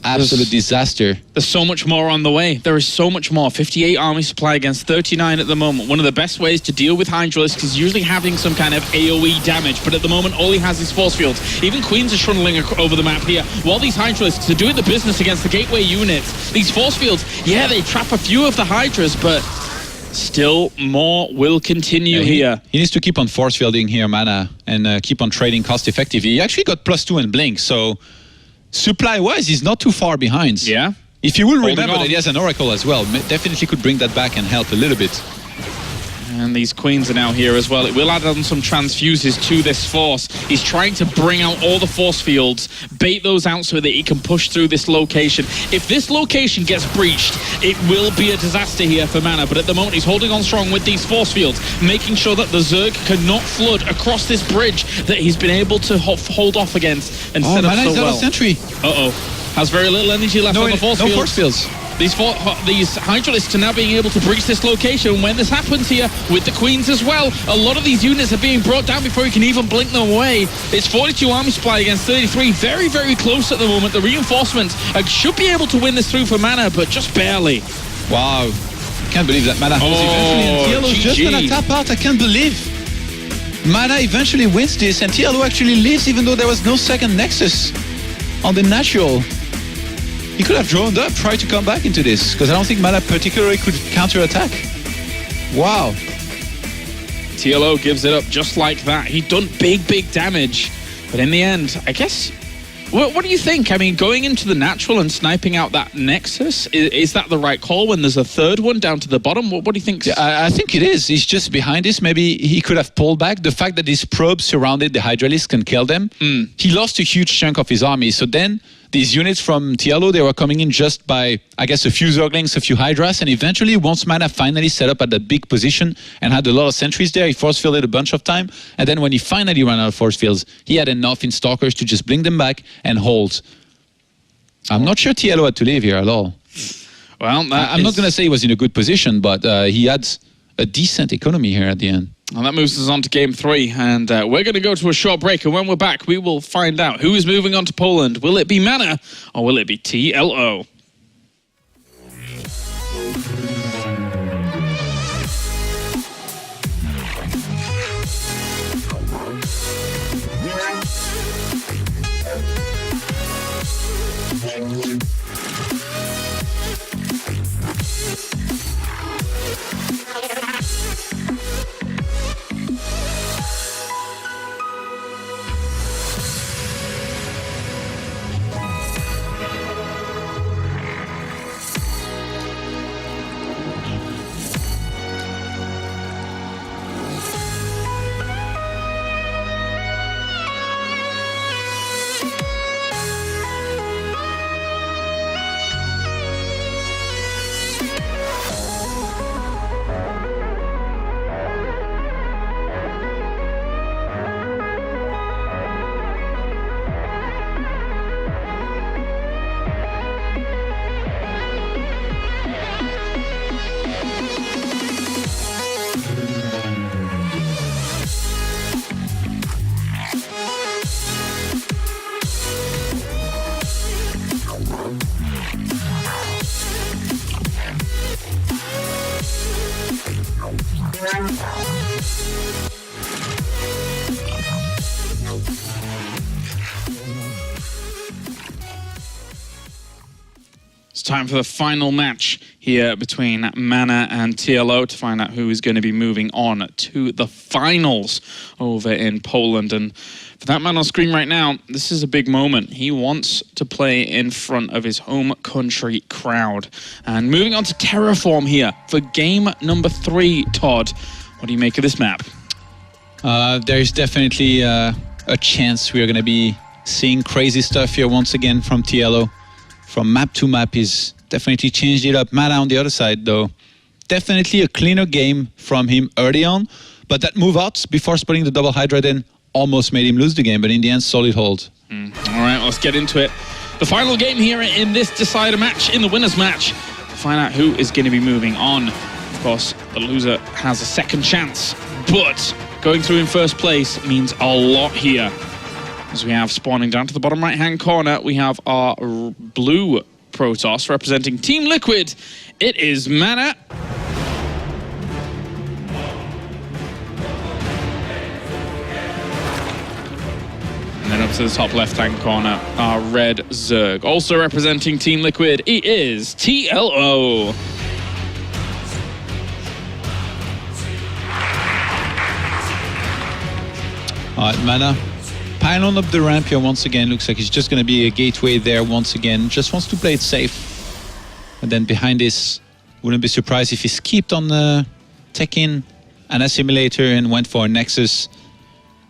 Absolute disaster. There's so much more on the way. There is so much more. 58 army supply against 39 at the moment. One of the best ways to deal with Hydralisk is usually having some kind of AoE damage, but at the moment all he has is force fields. Even Queens are trundling over the map here, while these Hydralisks are doing the business against the gateway units. These force fields, yeah, they trap a few of the Hydras, but still more will continue here. He needs to keep on force fielding here, Mana, and keep on trading cost effectively. He actually got +2 in Blink, so supply-wise, he's not too far behind. Yeah. If you will remember that he has an Oracle as well, definitely could bring that back and help a little bit. And these Queens are now here as well. It will add on some transfuses to this force. He's trying to bring out all the force fields, bait those out so that he can push through this location. If this location gets breached, it will be a disaster here for Mana. But at the moment, he's holding on strong with these force fields, making sure that the Zerg cannot flood across this bridge that he's been able to hold off against and set up so well. Sentry. Has very little energy left on the force fields. No force fields. these Hydralisks are now being able to breach this location. When this happens here with the Queens as well, a lot of these units are being brought down before you can even blink them away. It's 42 army supply against 33, very, very close at the moment. The reinforcements should be able to win this through for Mana, but just barely. Wow. Can't believe that Mana falls eventually, and TLO's just gonna tap out. I can't believe. Mana eventually wins this, and TLO actually lives even though there was no second Nexus on the natural. He could have droned up, tried to come back into this, because I don't think Mana particularly could counter-attack. Wow. TLO gives it up just like that. He'd done big damage, but in the end, I guess... What do you think? I mean, going into the natural and sniping out that Nexus, is that the right call when there's a third one down to the bottom? What do you think? Yeah, I think it is. He's just behind this. Maybe he could have pulled back. The fact that these probes surrounded the Hydralisks can kill them. He lost a huge chunk of his army. So then these units from TLO, they were coming in just by, I guess, a few Zerglings, a few Hydras, and eventually, once Mana finally set up at that big position and had a lot of sentries there, he force-fielded a bunch of time, and then when he finally ran out of force fields, he had enough in Stalkers to just blink them back and hold. I'm not sure TLO had to leave here at all. Well, I'm not going to say he was in a good position, but he had a decent economy here at the end. And that moves us on to game 3, and we're going to go to a short break, and when we're back, we will find out who is moving on to Poland. Will it be Mana, or will it be TLO? It's time for the final match here between Mana and TLO to find out who is going to be moving on to the finals over in Poland. And for that man on screen right now, this is a big moment. He wants to play in front of his home country crowd. And moving on to Terraform here for game number 3, Todd. What do you make of this map? There's definitely a chance we are going to be seeing crazy stuff here once again from TLO. From map to map, he's definitely changed it up. Mana on the other side, though. Definitely a cleaner game from him early on, but that move out before spotting the double Hydra then almost made him lose the game, but in the end, solid hold. All right, let's get into it. The final game here in this decider match, in the winner's match, to find out who is going to be moving on. Of course, the loser has a second chance, but going through in first place means a lot here. As we have spawning down to the bottom right-hand corner, we have our blue Protoss representing Team Liquid. It is Mana. And then up to the top left-hand corner, our red Zerg. Also representing Team Liquid, it is TLO. All right, Mana. Pylon up the ramp here once again. Looks like it's just going to be a gateway there once again. Just wants to play it safe. And then behind this, wouldn't be surprised if he skipped on taking an assimilator and went for a Nexus.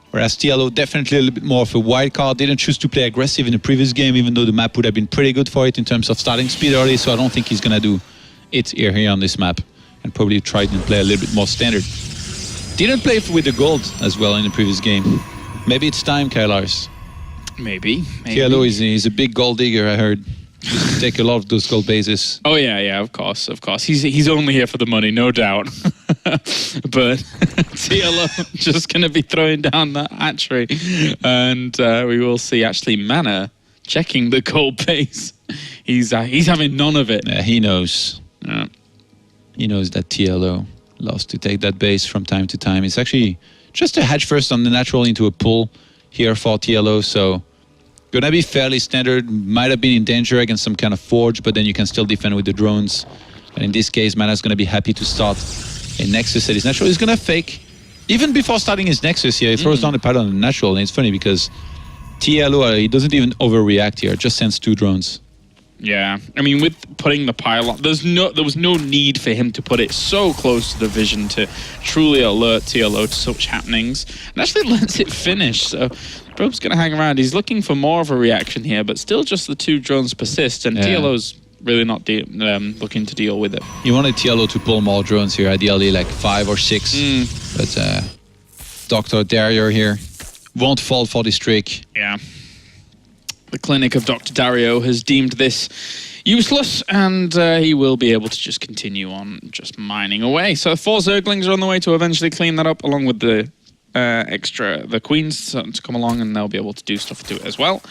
Whereas TLO definitely a little bit more of a wild card. Didn't choose to play aggressive in the previous game, even though the map would have been pretty good for it in terms of starting speed early. So I don't think he's going to do it here on this map. And probably try to play a little bit more standard. Didn't play with the gold as well in the previous game. Maybe it's time, Kylars. Maybe. TLO is a big gold digger, I heard. Take a lot of those gold bases. Oh yeah, of course. He's only here for the money, no doubt. But TLO just going to be throwing down that hatchery, and we will see actually Mana checking the gold base. He's having none of it. He knows. Yeah. He knows that TLO loves to take that base from time to time. It's actually just a hatch first on the natural into a pull here for TLO, so gonna be fairly standard. Might have been in danger against some kind of forge, but then you can still defend with the drones. And in this case, Mana's gonna be happy to start a Nexus at his natural. He's gonna fake. Even before starting his Nexus here, he throws down the pylon on the natural, and it's funny because TLO, he doesn't even overreact here, just sends 2 drones. Yeah, I mean, with putting the pylon, there was no need for him to put it so close to the vision to truly alert TLO to such happenings, and actually lets it finish. So Probe's going to hang around. He's looking for more of a reaction here, but still just the 2 drones persist, and TLO's really not looking to deal with it. You wanted TLO to pull more drones here, ideally like 5 or 6, but Dr. Dario here won't fall for this trick. Yeah. The clinic of Dr. Dario has deemed this useless, and he will be able to just continue on just mining away. So 4 Zerglings are on the way to eventually clean that up, along with the the queens to come along, and they'll be able to do stuff to it as well.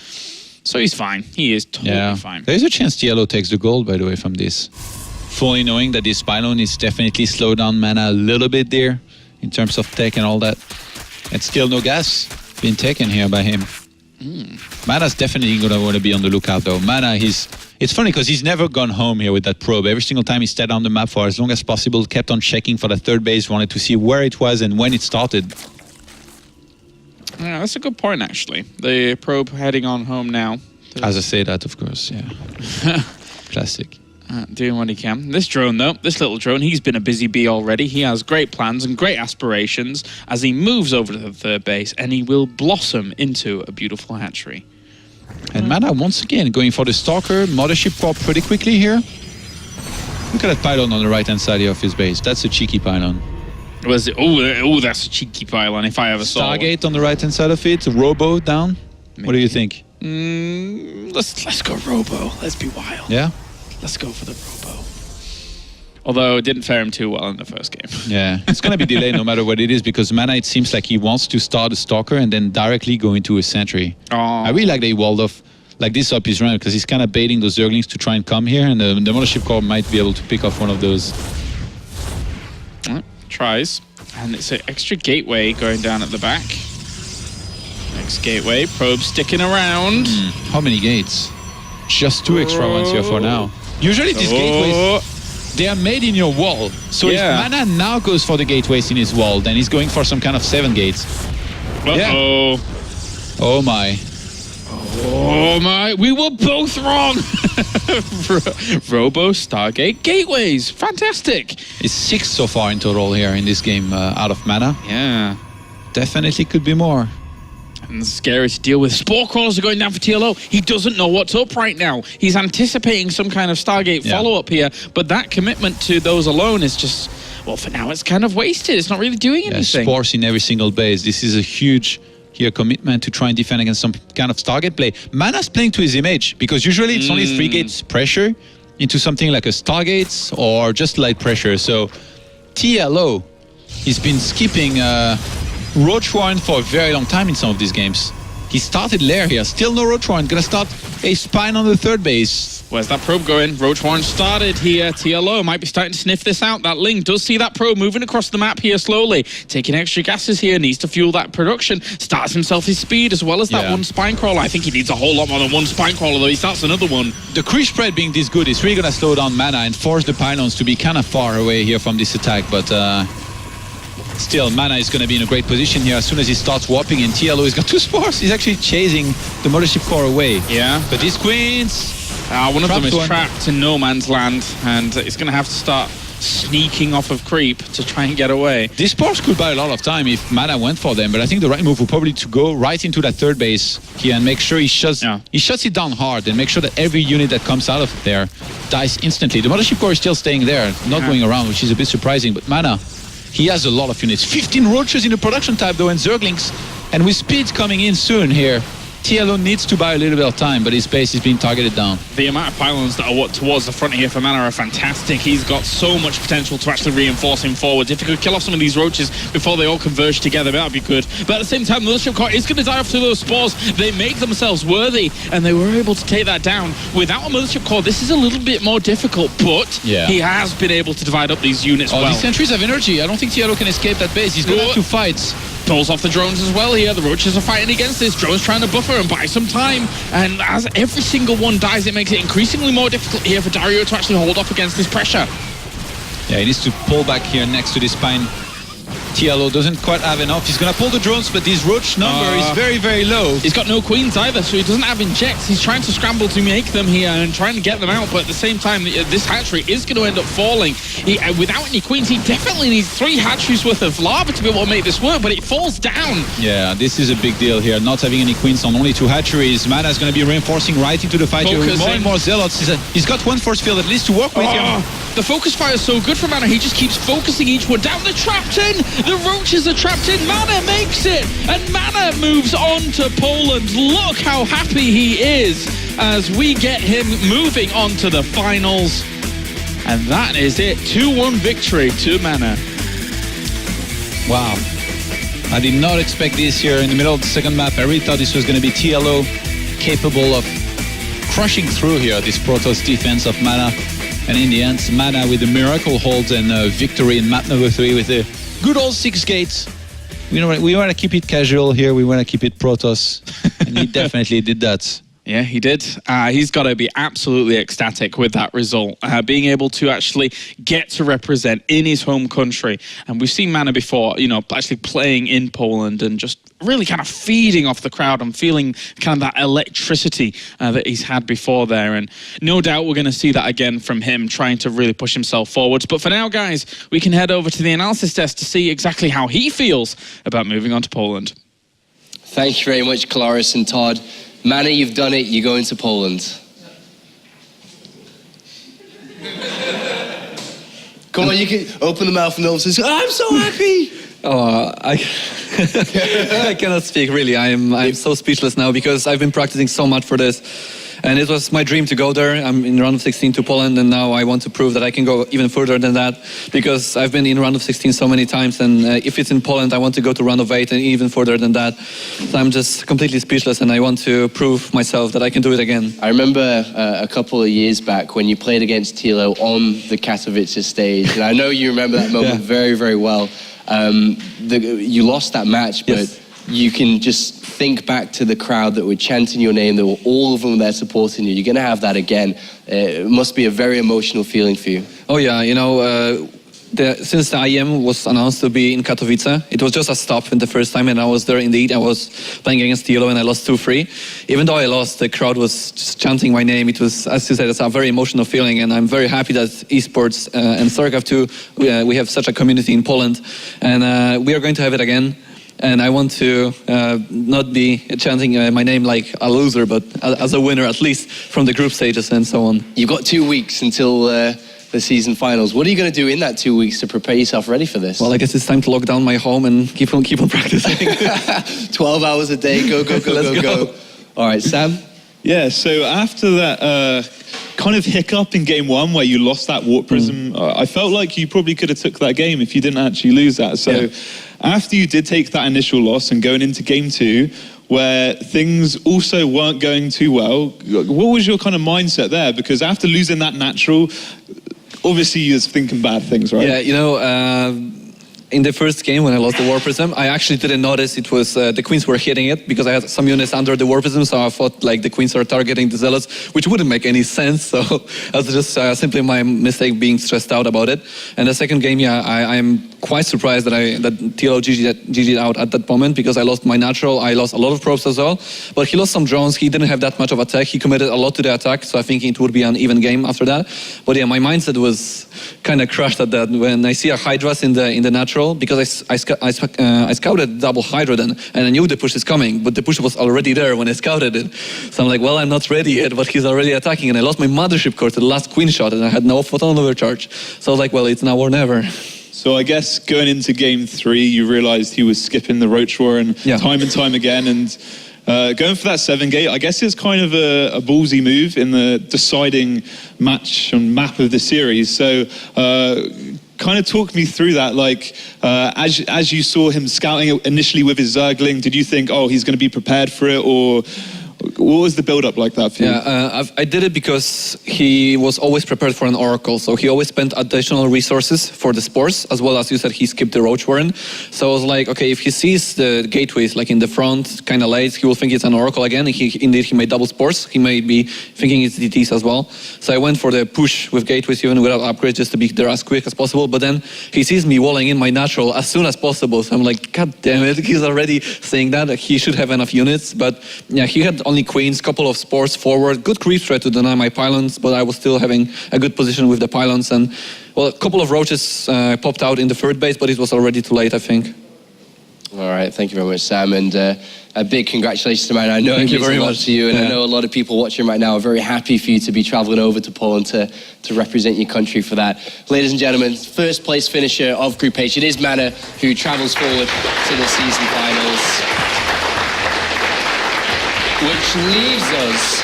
So he's fine. He is totally fine. There's a chance TLO takes the gold, by the way, from this. Fully knowing that this pylon is definitely slowed down Mana a little bit there, in terms of tech and all that. And still no gas being taken here by him. Mana's definitely going to want to be on the lookout, though. Mana, it's funny because he's never gone home here with that probe. Every single time he stayed on the map for as long as possible, kept on checking for the 3rd base, wanted to see where it was and when it started. Yeah, that's a good point, actually. The probe heading on home now. As I say that, of course, yeah. Classic. Doing what he can. This drone, though, this little drone, he's been a busy bee already. He has great plans and great aspirations as he moves over to the 3rd base, and he will blossom into a beautiful hatchery. And Mana, once again, going for the Stalker, Mothership Core pretty quickly here. Look at that pylon on the right-hand side of his base. That's a cheeky pylon. Was it? Oh, that's a cheeky pylon if I ever saw one. Stargate on the right-hand side of it, Robo down. Maybe. What do you think? Let's go Robo. Let's be wild. Yeah? Let's go for the Robo. Although it didn't fare him too well in the first game. Yeah, it's going to be delayed no matter what it is, because Mana, it seems like he wants to start a Stalker and then directly go into a Sentry. I really like that he walled off like this up his run, because he's kind of baiting those Zerglings to try and come here, and the Mothership Core might be able to pick off one of those. Tries. And it's an extra gateway going down at the back. Next gateway. Probe sticking around. How many gates? Just 2 extra ones here for now. Usually these gateways, they are made in your wall. So if Mana now goes for the gateways in his wall, then he's going for some kind of 7 gates. Oh my. Oh my, we were both wrong. Robo, Stargate, gateways. Fantastic. It's 6 so far in total here in this game out of Mana. Yeah. Definitely could be more. And it's scary to deal with. Spore crawlers are going down for TLO. He doesn't know what's up right now. He's anticipating some kind of Stargate follow-up here, but that commitment to those alone is just, well, for now it's kind of wasted. It's not really doing anything. Spores in every single base. This is a huge commitment to try and defend against some kind of Stargate play. Mana's playing to his image, because usually it's only 3 gates pressure into something like a Stargate or just light pressure. So TLO, he's been skipping Roach Warren for a very long time in some of these games. He started Lair here, still no Roach Warren, gonna start a Spine on the 3rd base. Where's that probe going? Roach Warren started here. TLO might be starting to sniff this out. That Ling does see that probe moving across the map here slowly. Taking extra gases here, needs to fuel that production. Starts himself his speed as well as that 1 Spine Crawler. I think he needs a whole lot more than 1 Spine Crawler, though. He starts another one. The creep spread being this good is really gonna slow down Mana and force the pylons to be kind of far away here from this attack, but still, Mana is going to be in a great position here as soon as he starts warping, and TLO has got 2 spores. He's actually chasing the Mothership Core away. Yeah. But these queens... one of them is trapped in no man's land, and it's going to have to start sneaking off of creep to try and get away. These spores could buy a lot of time if Mana went for them, but I think the right move would probably to go right into that 3rd base here and make sure he shuts it down hard and make sure that every unit that comes out of there dies instantly. The Mothership Core is still staying there, not going around, which is a bit surprising, but Mana... he has a lot of units. 15 Roaches in the production type, though, and Zerglings. And with speed coming in soon here, TLO needs to buy a little bit of time, but his pace is being targeted down. The amount of pylons that are towards the front here for Mana are fantastic. He's got so much potential to actually reinforce him forwards. If he could kill off some of these roaches before they all converge together, that would be good. But at the same time, the Mothership Core is going to die off to those spores. They make themselves worthy, and they were able to take that down. Without a Mothership Core, this is a little bit more difficult, but he has been able to divide up these units well. These sentries have energy. I don't think TLO can escape that base. He's going to have to fight. Pulls off the drones as well here. The roaches are fighting against this. Drones trying to buffer and buy some time. And as every single one dies, it makes it increasingly more difficult here for Dario to actually hold up against this pressure. Yeah, he needs to pull back here next to this spine. TLO doesn't quite have enough. He's going to pull the drones, but his roach number is very, very low. He's got no queens either, so he doesn't have injects. He's trying to scramble to make them here and trying to get them out, but at the same time, this hatchery is going to end up falling. Without any queens, he definitely needs 3 hatcheries worth of lava to be able to make this work, but it falls down. Yeah, this is a big deal here. Not having any queens on only 2 hatcheries. Mana is going to be reinforcing right into the fight here with more and more zealots. He's got 1 force field at least to work with him. The focus fire is so good for Mana. He just keeps focusing each one down. They're trapped in. The roaches are trapped in. Mana makes it. And Mana moves on to Poland. Look how happy he is as we get him moving on to the finals. And that is it. 2-1 victory to Mana. Wow. I did not expect this here in the middle of the second map. I really thought this was going to be TLO capable of crushing through here, this Protoss defense of Mana. And in the end, Mana with a miracle hold and victory in map number 3 with a good old 6 gates. We want to keep it casual here. We want to keep it Protoss. And he definitely did that. Yeah, he did. He's got to be absolutely ecstatic with that result. Being able to actually get to represent in his home country. And we've seen Mana before, actually playing in Poland and just really kind of feeding off the crowd and feeling kind of that electricity that he's had before there. And no doubt we're going to see that again from him, trying to really push himself forwards. But for now, guys, we can head over to the analysis desk to see exactly how he feels about moving on to Poland. Thank you very much, Claris and Todd. Mana, you've done it. You're going to Poland. Come on, you can open the mouth and all say, I'm so happy. I cannot speak, really. I'm so speechless now because I've been practicing so much for this. And it was my dream to go there. I'm in round of 16 to Poland, and now I want to prove that I can go even further than that because I've been in round of 16 so many times, and if it's in Poland, I want to go to round of 8 and even further than that. So I'm just completely speechless, and I want to prove myself that I can do it again. I remember a couple of years back when you played against TLO on the Katowice stage, and I know you remember that moment very, very well. You lost that match, but you can just think back to the crowd that were chanting your name. They were all of them there supporting you. You're going to have that again. It must be a very emotional feeling for you. Oh yeah, since the IEM was announced to be in Katowice, it was just a stop in the first time, and I was there indeed. I was playing against TLO and I lost 2-3. Even though I lost, the crowd was just chanting my name. It was, as you said, it's a very emotional feeling, and I'm very happy that esports and StarCraft 2, we have such a community in Poland, and we are going to have it again. And I want to not be chanting my name like a loser, but as a winner, at least from the group stages and so on. You've got 2 weeks until the season finals. What are you going to do in that 2 weeks to prepare yourself ready for this? Well, I guess it's time to lock down my home and keep on practicing. 12 hours a day, go. Let's go. All right, Sam? Yeah, so after that kind of hiccup in game 1 where you lost that warp prism, I felt like you probably could have took that game if you didn't actually lose that. So after you did take that initial loss and going into game 2, where things also weren't going too well, what was your kind of mindset there? Because after losing that natural, obviously you was thinking bad things, right? Yeah, in the first game when I lost the War Prism, I actually didn't notice it was the Queens were hitting it because I had some units under the War Prism, so I thought like the Queens are targeting the Zealots, which wouldn't make any sense, so that was just simply my mistake being stressed out about it. And the second game, I'm quite surprised that TLO GG'd out at that moment because I lost my natural, I lost a lot of probes as well, but he lost some drones, he didn't have that much of attack, he committed a lot to the attack, so I think it would be an even game after that. But yeah, my mindset was kind of crushed at that when I see a Hydras in the natural, because I scouted double Hydra then, and I knew the push is coming, but the push was already there when I scouted it. So I'm like, well, I'm not ready yet, but he's already attacking, and I lost my Mothership Core to the last Queen shot, and I had no photon overcharge. So I was like, well, it's now or never. So I guess going into game 3, you realized he was skipping the Roach War and time again, and Going for that 7-gate, I guess it's kind of a ballsy move in the deciding match and map of the series. So kind of talk me through that. Like, as you saw him scouting initially with his Zergling, did you think, oh, he's going to be prepared for it, or what was the build-up like that for you? Yeah, I did it because he was always prepared for an Oracle, so he always spent additional resources for the spores, as well as you said, he skipped the Roach Warren. So I was like, okay, if he sees the gateways like in the front, kind of late, he will think it's an Oracle again. Indeed, he made double spores. He may be thinking it's DTs as well. So I went for the push with gateways even without upgrades, just to be there as quick as possible. But then he sees me walling in my natural as soon as possible. So I'm like, God damn it, he's already saying that he should have enough units. But yeah, he had only queens, couple of spores forward, good creep threat to deny my pylons, but I was still having a good position with the pylons, and well, a couple of roaches popped out in the third base, but it was already too late, I think. All right, thank you very much, Sam, and a big congratulations to man. I know Thank it you means very a lot much. to you, and Yeah. I know a lot of people watching right now are very happy for you to be traveling over to Poland to represent your country for that. Ladies and gentlemen, first place finisher of Group H, it is Mana who travels forward to the season finals, which leaves us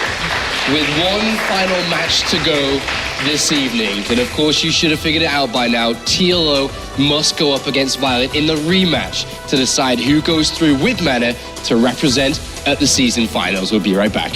with one final match to go this evening. And of course, you should have figured it out by now. TLO must go up against Violet in the rematch to decide who goes through with Mana to represent at the season finals. We'll be right back.